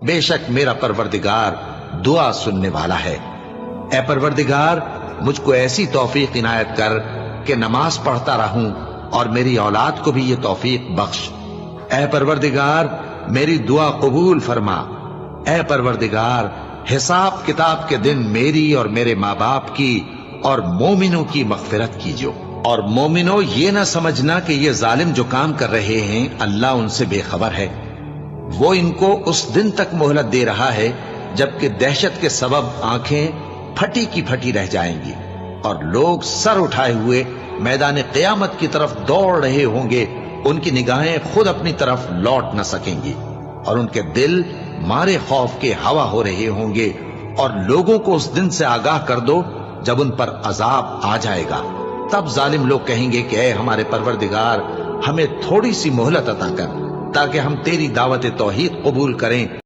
बेशक मेरा परवरदिगार दुआ सुनने वाला है। ए परवरदिगार, मुझको ऐसी तौफीक इनायत कर कि नमाज पढ़ता रहूं और मेरी औलाद को भी ये तौफीक बख्श। ए परवरदिगार, मेरी दुआ कबूल फरमा। ए परवरदिगार, हिसाब किताब के दिन मेरी और मेरे माँ बाप की और मोमिनों की मगफिरत कीजिए। और मोमिनो, ये ना समझना कि ये जालिम जो काम कर रहे हैं अल्लाह उनसे बेखबर है। वो इनको उस दिन तक मोहलत दे रहा है जबकि दहशत के सबब आंखें फटी की फटी रह जाएंगी और लोग सर उठाए हुए मैदान क़यामत की तरफ दौड़ रहे होंगे। उनकी निगाहें खुद अपनी तरफ लौट न सकेंगी और उनके दिल मारे खौफ के हवा हो रहे होंगे। और लोगों को उस दिन से आगाह कर दो जब उन पर अजाब आ जाएगा। तब जालिम लोग कहेंगे कि ऐ हमारे परवरदिगार, हमें थोड़ी सी मोहलत अता कर ताकि हम तेरी दावत तौहीद कबूल करें।